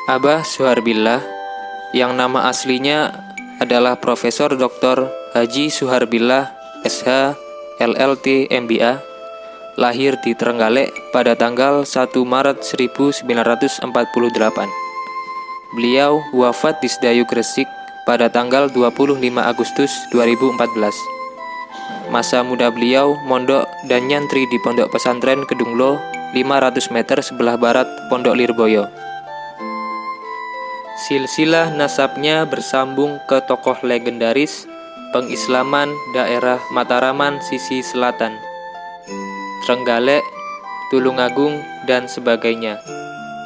Abah Suharbillah, yang nama aslinya adalah Profesor Dr. Haji Suharbillah SH LLT MBA, lahir di Trenggalek pada tanggal 1 Maret 1948. Beliau wafat di Sedayu Gresik pada tanggal 25 Agustus 2014. Masa muda beliau mondok dan nyantri di Pondok Pesantren Kedunglo 500 meter sebelah barat Pondok Lirboyo. Silsilah nasabnya bersambung ke tokoh legendaris pengislaman daerah Mataraman sisi selatan, Trenggalek, Tulungagung, dan sebagainya,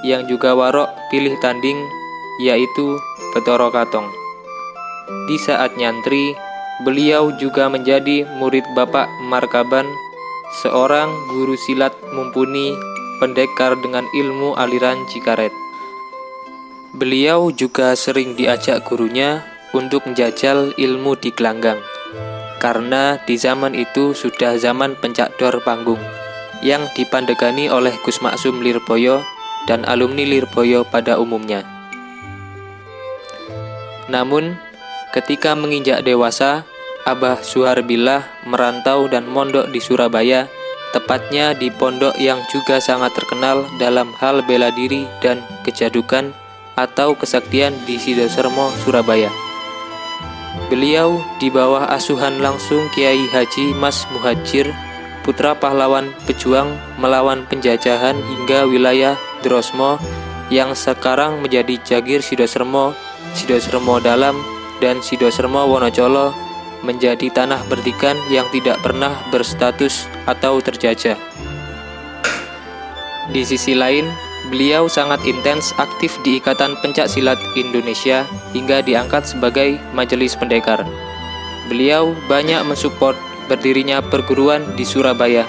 yang juga warok pilih tanding, yaitu Betoro Katong. Di saat nyantri, beliau juga menjadi murid Bapak Markaban, seorang guru silat mumpuni pendekar dengan ilmu aliran Cikaret. Beliau juga sering diajak gurunya untuk menjajal ilmu di gelanggang, karena di zaman itu sudah zaman pencakdor panggung yang dipandegani oleh Gus Maksum Lirboyo dan alumni Lirboyo pada umumnya. Namun, ketika menginjak dewasa, Abah Suharbillah merantau dan mondok di Surabaya, tepatnya di pondok yang juga sangat terkenal dalam hal bela diri dan kejadukan atau kesaktian di Sidosermo, Surabaya. Beliau di bawah asuhan langsung Kiai Haji Mas Muhajir, putra pahlawan pejuang melawan penjajahan hingga wilayah Drosmo yang sekarang menjadi Jagir Sidosermo, Sidosermo Dalam, dan Sidosermo Wonocolo, menjadi tanah perdikan yang tidak pernah berstatus atau terjajah. Di sisi lain, beliau sangat intens aktif di Ikatan Pencak Silat Indonesia hingga diangkat sebagai majelis pendekar. Beliau banyak mensupport berdirinya perguruan di Surabaya,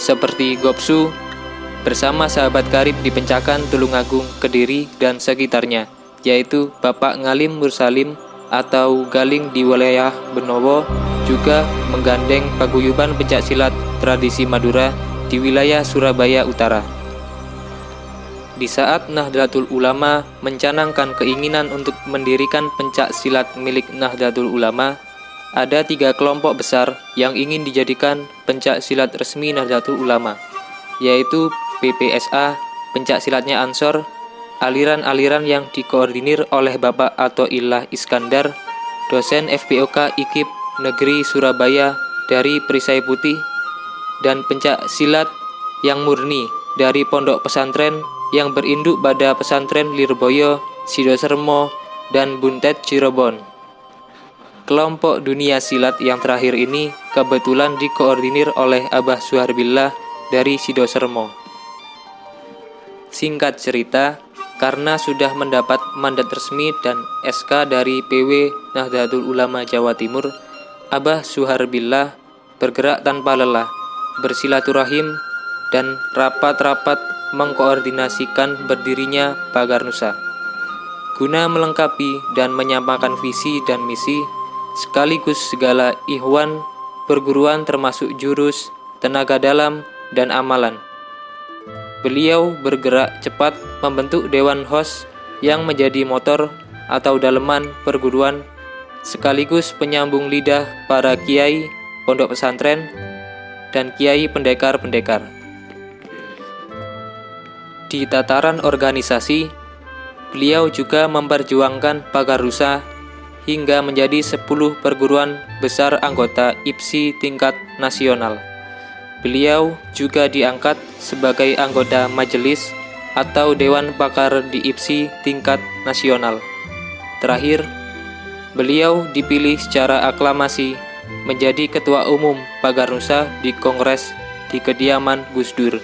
seperti Gopsu, bersama sahabat karib di Pencakan, Tulungagung, Kediri, dan sekitarnya, yaitu Bapak Ngalim Mursalim atau Galing di wilayah Benowo, juga menggandeng paguyuban pencak silat tradisi Madura di wilayah Surabaya Utara. Di saat Nahdlatul Ulama mencanangkan keinginan untuk mendirikan pencak silat milik Nahdlatul Ulama, ada 3 kelompok besar yang ingin dijadikan pencak silat resmi Nahdlatul Ulama, yaitu PPSA, pencak silatnya Ansor, aliran-aliran yang dikoordinir oleh Bapak Athoillah Iskandar, dosen FPOK IKIP Negeri Surabaya dari Perisai Putih, dan pencak silat yang murni dari pondok pesantren yang berinduk pada pesantren Lirboyo, Sidosermo, dan Buntet Cirebon. Kelompok dunia silat yang terakhir ini kebetulan dikoordinir oleh Abah Suharbillah dari Sidosermo. Singkat cerita, karena sudah mendapat mandat resmi dan SK dari PW Nahdlatul Ulama Jawa Timur, Abah Suharbillah bergerak tanpa lelah, bersilaturahim, dan rapat-rapat mengkoordinasikan berdirinya Pagar Nusa, guna melengkapi dan menyamakan visi dan misi, sekaligus segala ikhwan perguruan termasuk jurus, tenaga dalam, dan amalan. Beliau bergerak cepat membentuk Dewan Hos yang menjadi motor atau daleman perguruan, sekaligus penyambung lidah para kiai, pondok pesantren, dan kiai pendekar-pendekar. Di tataran organisasi, beliau juga memperjuangkan Pagar Nusa hingga menjadi 10 perguruan besar anggota IPSI tingkat nasional. Beliau juga diangkat sebagai anggota majelis atau Dewan Pakar di IPSI tingkat nasional. Terakhir, beliau dipilih secara aklamasi menjadi Ketua Umum Pagar Nusa di Kongres di kediaman Gus Dur